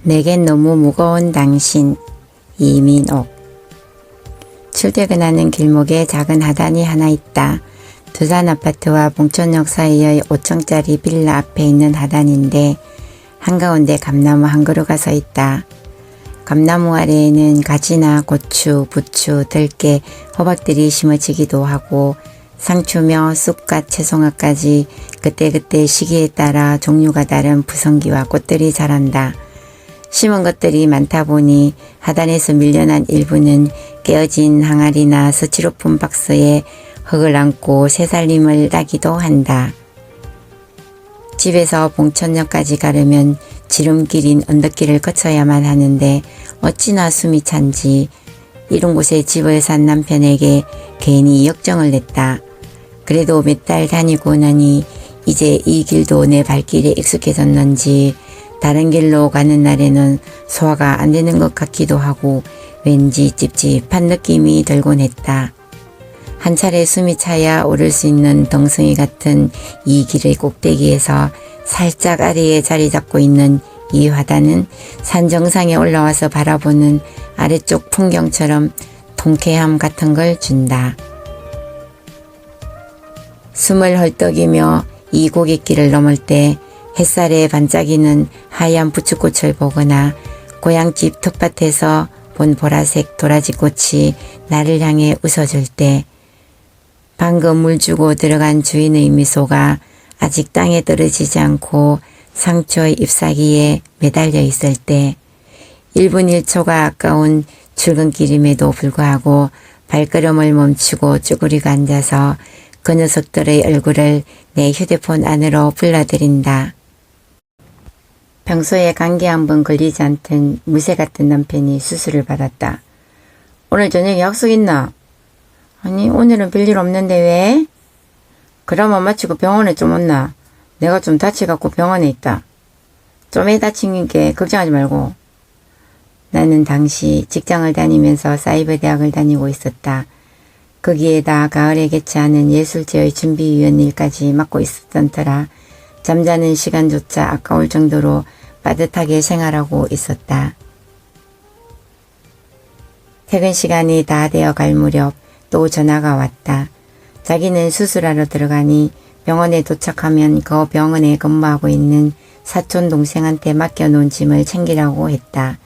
내겐 너무 무거운 당신. 이민옥. 출퇴근하는 길목에 작은 하단이 하나 있다. 두산 아파트와 봉천역 사이의 5층짜리 빌라 앞에 있는 하단인데 한가운데 감나무 한 그루가 서 있다. 감나무 아래에는 가지나 고추, 부추, 들깨, 호박들이 심어지기도 하고 상추며 쑥갓, 채송화까지 그때그때 시기에 따라 종류가 다른 부성기와 꽃들이 자란다. 심은 것들이 많다 보니 하단에서 밀려난 일부는 깨어진 항아리나 스티로폼 박스에 흙을 안고 새살림을 따기도 한다. 집에서 봉천역까지 가려면 지름길인 언덕길을 거쳐야만 하는데 어찌나 숨이 찬지 이런 곳에 집을 산 남편에게 괜히 역정을 냈다. 그래도 몇 달 다니고 나니 이제 이 길도 내 발길에 익숙해졌는지 다른 길로 가는 날에는 소화가 안 되는 것 같기도 하고 왠지 찝찝한 느낌이 들곤 했다. 한 차례 숨이 차야 오를 수 있는 덩성이 같은 이 길의 꼭대기에서 살짝 아래에 자리 잡고 있는 이 화단은 산 정상에 올라와서 바라보는 아래쪽 풍경처럼 통쾌함 같은 걸 준다. 숨을 헐떡이며 이 고갯길을 넘을 때 햇살에 반짝이는 하얀 부추꽃을 보거나 고향집 텃밭에서 본 보라색 도라지꽃이 나를 향해 웃어줄 때 방금 물 주고 들어간 주인의 미소가 아직 땅에 떨어지지 않고 상추의 잎사귀에 매달려 있을 때 1분 1초가 아까운 출근길임에도 불구하고 발걸음을 멈추고 쭈그리고 앉아서 그 녀석들의 얼굴을 내 휴대폰 안으로 불러들인다. 평소에 감기 한 번 걸리지 않던 무쇠 같은 남편이 수술을 받았다. 오늘 저녁에 약속 있나? 아니 오늘은 별일 없는데 왜? 그러면 마치고 병원에 좀 온나? 내가 좀 다쳐갖고 병원에 있다. 좀 애 다친 게 걱정하지 말고. 나는 당시 직장을 다니면서 사이버 대학을 다니고 있었다. 거기에다 가을에 개최하는 예술제의 준비위원 일까지 맡고 있었던 터라 잠자는 시간조차 아까울 정도로 빠듯하게 생활하고 있었다. 퇴근 시간이 다 되어 갈 무렵 또 전화가 왔다. 자기는 수술하러 들어가니 병원에 도착하면 그 병원에 근무하고 있는 사촌 동생한테 맡겨놓은 짐을 챙기라고 했다.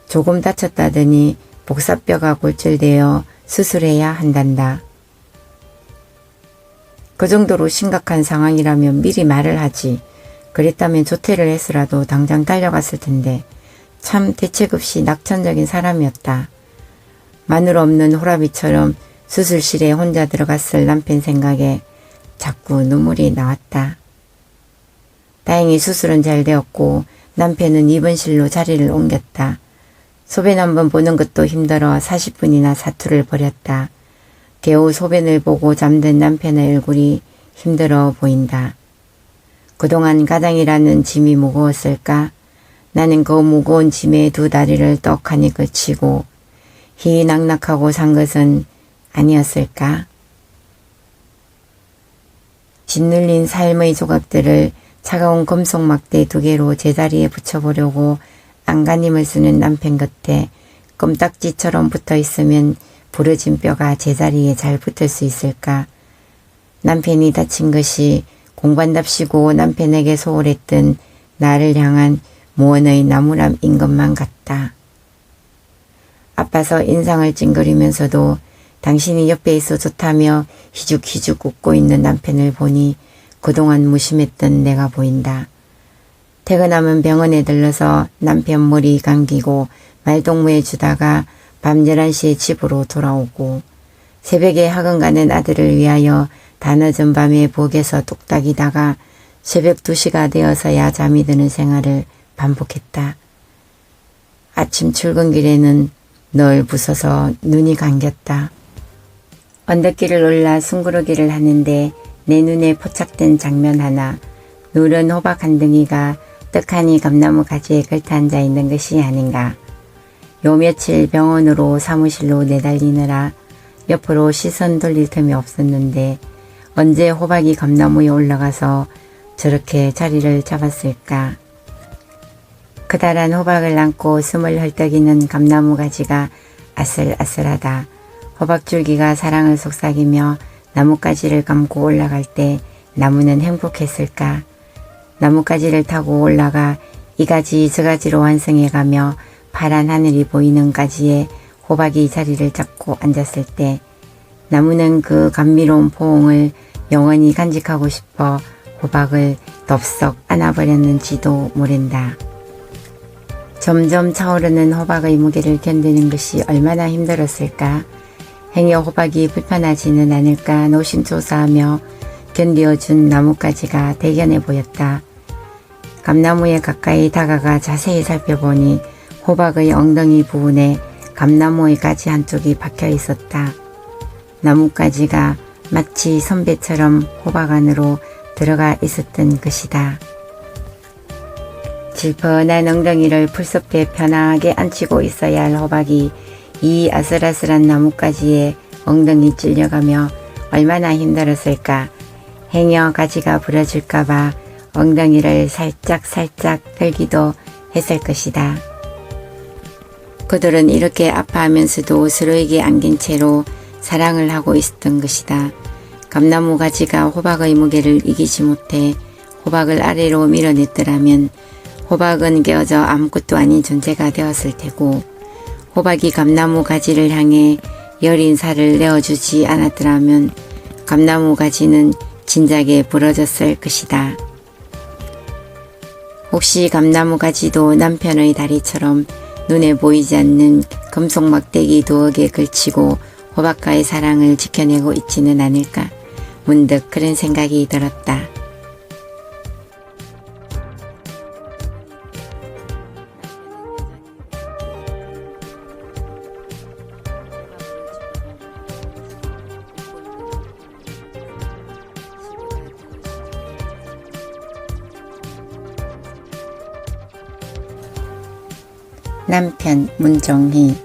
조금 다쳤다더니 복사뼈가 골절되어 수술해야 한단다. 그 정도로 심각한 상황이라면 미리 말을 하지. 그랬다면 조퇴를 해서라도 당장 달려갔을 텐데 참 대책 없이 낙천적인 사람이었다. 마늘 없는 호라비처럼 수술실에 혼자 들어갔을 남편 생각에 자꾸 눈물이 나왔다. 다행히 수술은 잘 되었고 남편은 입원실로 자리를 옮겼다. 소변 한번 보는 것도 힘들어 40분이나 사투를 벌였다. 겨우 소변을 보고 잠든 남편의 얼굴이 힘들어 보인다. 그동안 가장이라는 짐이 무거웠을까? 나는 그 무거운 짐에 두 다리를 떡하니 걸치고 희낙낙하고 산 것은 아니었을까? 짓눌린 삶의 조각들을 차가운 금속 막대 2개로 제자리에 붙여보려고 안간힘을 쓰는 남편 곁에 껌딱지처럼 붙어있으면 부러진 뼈가 제자리에 잘 붙을 수 있을까? 남편이 다친 것이 공반답시고 남편에게 소홀했던 나를 향한 무언의 나무람인 것만 같다. 아파서 인상을 찡그리면서도 당신이 옆에 있어 좋다며 희죽희죽 웃고 있는 남편을 보니 그동안 무심했던 내가 보인다. 퇴근하면 병원에 들러서 남편 머리 감기고 말동무해 주다가 밤 11시에 집으로 돌아오고 새벽에 학원 가는 아들을 위하여 다 늦은 밤에 부엌에서 뚝딱이다가 새벽 2시가 되어서야 잠이 드는 생활을 반복했다. 아침 출근길에는 널 부숴서 눈이 감겼다. 언덕길을 올라 숭구르기를 하는데 내 눈에 포착된 장면 하나, 누런 호박 한 덩이가 떡하니 감나무 가지에 걸터 앉아 있는 것이 아닌가. 요 며칠 병원으로 사무실로 내달리느라 옆으로 시선 돌릴 틈이 없었는데 언제 호박이 감나무에 올라가서 저렇게 자리를 잡았을까. 크다란 호박을 안고 숨을 헐떡이는 감나무 가지가 아슬아슬하다. 호박줄기가 사랑을 속삭이며 나뭇가지를 감고 올라갈 때 나무는 행복했을까? 나뭇가지를 타고 올라가 이 가지 저 가지로 완성해가며 파란 하늘이 보이는 가지에 호박이 자리를 잡고 앉았을 때 나무는 그 감미로운 포옹을 영원히 간직하고 싶어 호박을 덥석 안아버렸는지도 모른다. 점점 차오르는 호박의 무게를 견디는 것이 얼마나 힘들었을까? 행여 호박이 불편하지는 않을까 노심초사하며 견디어준 나뭇가지가 대견해 보였다. 감나무에 가까이 다가가 자세히 살펴보니 호박의 엉덩이 부분에 감나무의 가지 한쪽이 박혀 있었다. 나뭇가지가 마치 선배처럼 호박 안으로 들어가 있었던 것이다. 질펀한 엉덩이를 풀숲에 편하게 앉히고 있어야 할 호박이 이 아슬아슬한 나뭇가지에 엉덩이 찔려가며 얼마나 힘들었을까. 행여 가지가 부러질까봐 엉덩이를 살짝 들기도 했을 것이다. 그들은 이렇게 아파하면서도 서로에게 안긴 채로 사랑을 하고 있었던 것이다. 감나무 가지가 호박의 무게를 이기지 못해 호박을 아래로 밀어냈더라면 호박은 깨어져 아무것도 아닌 존재가 되었을 테고 호박이 감나무 가지를 향해 여린 살을 내어주지 않았더라면 감나무 가지는 진작에 부러졌을 것이다. 혹시 감나무 가지도 남편의 다리처럼 눈에 보이지 않는 금속 막대기 두억에 걸치고 호박과의 사랑을 지켜내고 있지는 않을까? 문득 그런 생각이 들었다. 남편 문종희.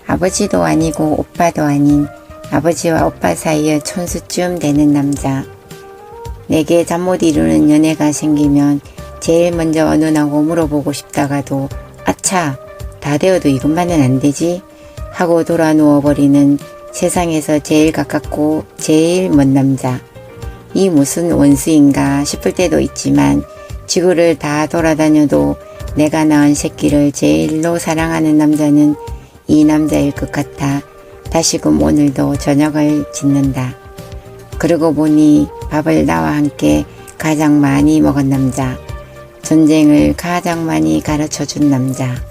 아버지도 아니고 오빠도 아닌 아버지와 오빠 사이에 촌수쯤 되는 남자. 내게 잠 못 이루는 연애가 생기면 제일 먼저 누나고 물어보고 싶다가도 아차 다 되어도 이것만은 안 되지 하고 돌아 누워버리는 세상에서 제일 가깝고 제일 먼 남자. 이 무슨 원수인가 싶을 때도 있지만 지구를 다 돌아다녀도 내가 낳은 새끼를 제일로 사랑하는 남자는 이 남자일 것 같아 다시금 오늘도 저녁을 짓는다. 그러고 보니 밥을 나와 함께 가장 많이 먹은 남자, 전쟁을 가장 많이 가르쳐준 남자.